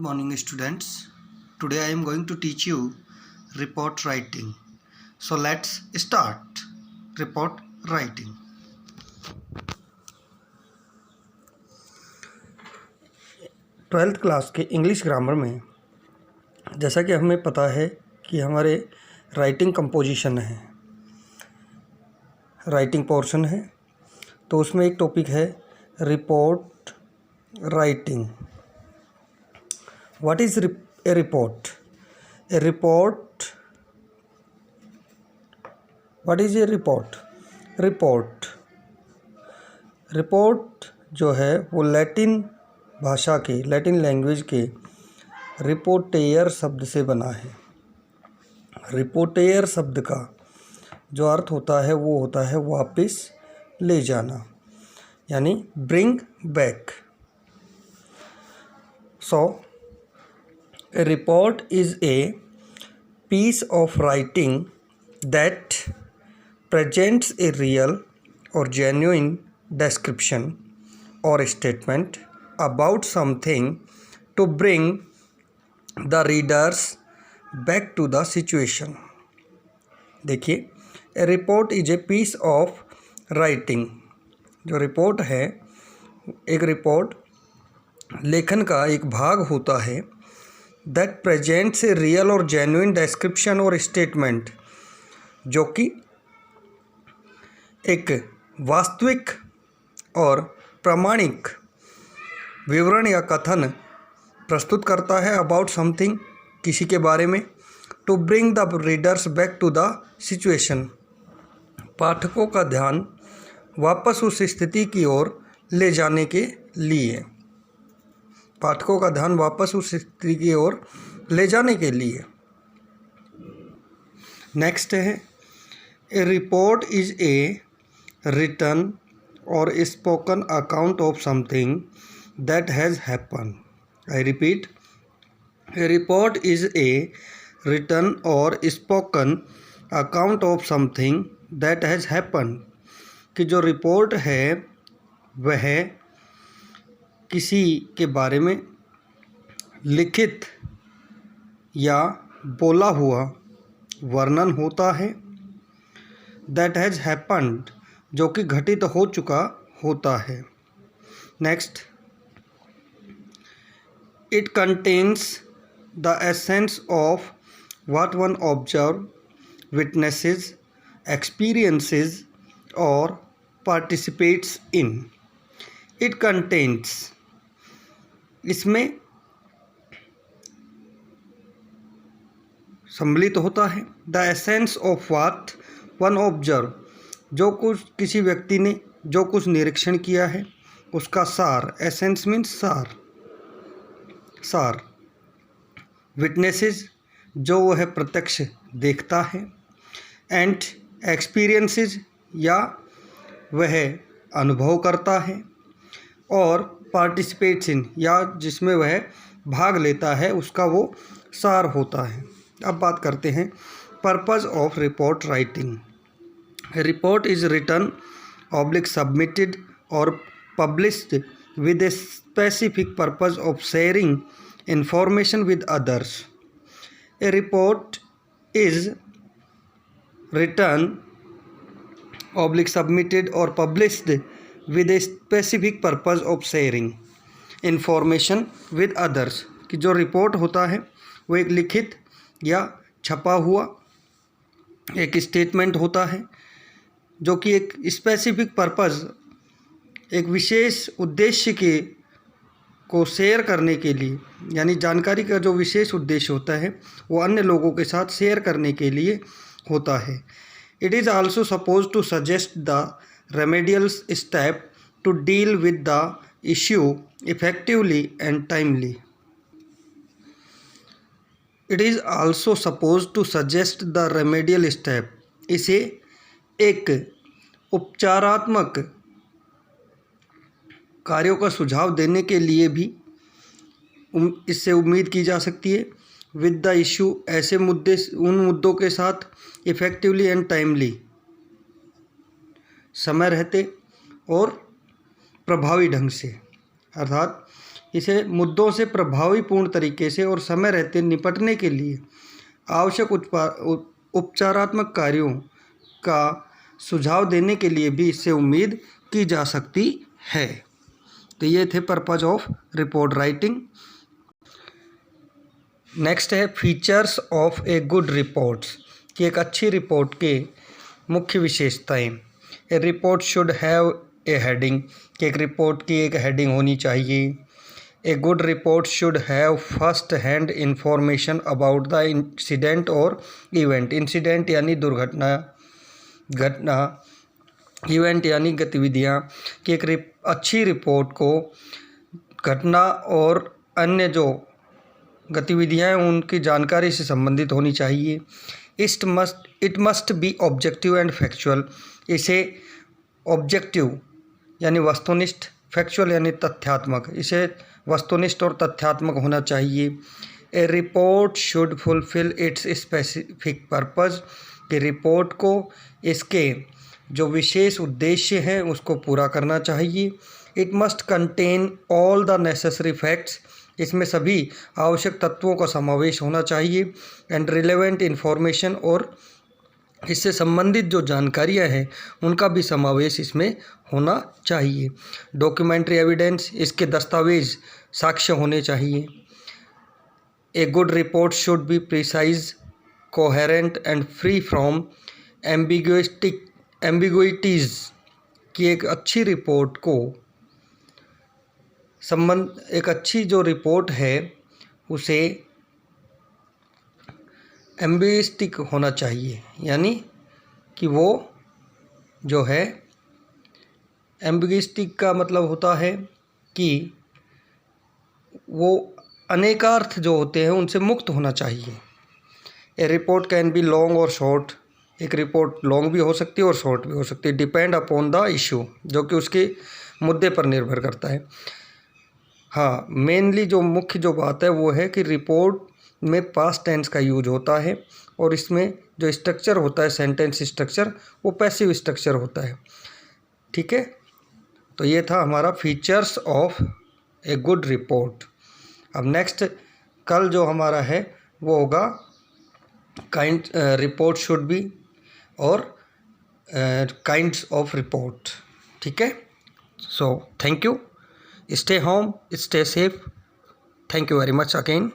morning, students. Today I am going to teach you report writing. So let's start report writing. 12th class के English grammar में जैसा कि हमें पता है कि हमारे राइटिंग कंपोजिशन है, राइटिंग पोर्शन है, तो उसमें एक टॉपिक है report writing. What is a report? A report. What is a report? Report जो है वो लैटिन भाषा के, लैटिन लैंग्वेज के रिपोर्टेयर शब्द से बना है. रिपोर्टेयर शब्द का जो अर्थ होता है वो होता है वापस ले जाना, यानी bring back. So a report is a piece of writing that presents a real or genuine description or statement about something to bring the readers back to the situation. देखिए, a report is a piece of writing. जो report है, एक report लेखन का एक भाग होता है. That presents a real और genuine description और statement, जो कि एक वास्तविक और प्रामाणिक विवरण या कथन प्रस्तुत करता है about something, किसी के बारे में. To bring the readers back to the situation, पाठकों का ध्यान वापस उस स्थिति की ओर ले जाने के लिए. पाठकों का ध्यान वापस उस स्थिति की ओर ले जाने के लिए. नेक्स्ट है a report is a written और spoken account of something that has happen. I repeat, a report is a written और spoken account of something that has happen. कि जो रिपोर्ट है वह किसी के बारे में लिखित या बोला हुआ वर्णन होता है. दैट हैज़ हैपन्ड, जो कि घटित हो चुका होता है. Next, it contains the essence of what one observe, witnesses, experiences और पार्टिसिपेट्स इन. इट कंटेन्स, इसमें सम्मिलित होता है. The essence of what one observe, जो कुछ किसी व्यक्ति ने जो कुछ निरीक्षण किया है उसका सार. एसेंस मीन्स सार. विटनेसेस, जो वह प्रत्यक्ष देखता है. एंड एक्सपीरियंसेस, या वह अनुभव करता है. और पार्टिसिपेट्स इन, या जिसमें वह भाग लेता है, उसका वो सार होता है. अब बात करते हैं purpose of report writing. Report is written oblique submitted और published with a specific purpose of sharing information with others. A report is written oblique submitted और published with a specific purpose of sharing information with others. कि जो report होता है वो एक लिखित या छपा हुआ एक स्टेटमेंट होता है जो कि एक स्पेसिफिक पर्पज़, एक विशेष उद्देश्य के को शेयर करने के लिए, यानी जानकारी का जो विशेष उद्देश्य होता है वो अन्य लोगों के साथ शेयर करने के लिए होता है. It is also suppose to suggest the remedial step to deal with the issue effectively and timely. It is also supposed to suggest the remedial step. इसे एक उपचारात्मक कार्यों का सुझाव देने के लिए भी इससे उम्मीद की जा सकती है. विद द इशू, ऐसे मुद्दे, उन मुद्दों के साथ, इफेक्टिवली एंड टाइमली, समय रहते और प्रभावी ढंग से. अर्थात इसे मुद्दों से प्रभावीपूर्ण तरीके से और समय रहते निपटने के लिए आवश्यक उपचारात्मक कार्यों का सुझाव देने के लिए भी इससे उम्मीद की जा सकती है। तो ये थे purpose of report writing. Next है features of a good reports, कि एक अच्छी रिपोर्ट के मुख्य विशेषताएं। A report should have a heading, कि एक रिपोर्ट की एक हेडिंग होनी चाहिए। A good report should have first hand information about the incident और इवेंट। इंसिडेंट यानी दुर्घटना, घटना, इवेंट यानी गतिविधियाँ, कि एक अच्छी रिपोर्ट को घटना और अन्य जो गतिविधियाँ हैं उनकी जानकारी से संबंधित होनी चाहिए। It must be objective and factual, इसे ऑब्जेक्टिव यानी वस्तुनिष्ठ, फैक्चुअल यानी तथ्यात्मक, इसे वस्तुनिष्ठ और तथ्यात्मक होना चाहिए। A report should fulfil its specific purpose, कि रिपोर्ट को इसके जो विशेष उद्देश्य हैं उसको पूरा करना चाहिए। It must contain all the necessary facts, इसमें सभी आवश्यक तत्वों का समावेश होना चाहिए। एंड रिलेवेंट इन्फॉर्मेशन, और इससे संबंधित जो जानकारियां हैं उनका भी समावेश इसमें होना चाहिए। डॉक्यूमेंट्री एविडेंस, इसके दस्तावेज साक्ष्य होने चाहिए। A good report should be precise, coherent and free from ambiguities, कि एक अच्छी रिपोर्ट को एक अच्छी जो रिपोर्ट है उसे एम्बिस्टिक होना चाहिए, यानी कि वो जो है एम्बिगिस्टिक का मतलब होता है कि वो अनेकार्थ जो होते हैं उनसे मुक्त होना चाहिए। A report can be long और शॉर्ट, एक रिपोर्ट लॉन्ग भी हो सकती है और शॉर्ट भी हो सकती है, डिपेंड अपॉन द इशू, जो कि उसके मुद्दे पर निर्भर करता है। हाँ, मेनली जो मुख्य जो बात है वो है कि रिपोर्ट में पास्ट टेंस का यूज होता है और इसमें जो स्ट्रक्चर होता है सेंटेंस स्ट्रक्चर वो पैसिव स्ट्रक्चर होता है। ठीक है, तो ये था हमारा features of a good report. अब नेक्स्ट कल जो हमारा है वो होगा रिपोर्ट शुड बी और काइंड्स ऑफ रिपोर्ट। ठीक है, so thank you, stay home, stay safe, thank you very much again.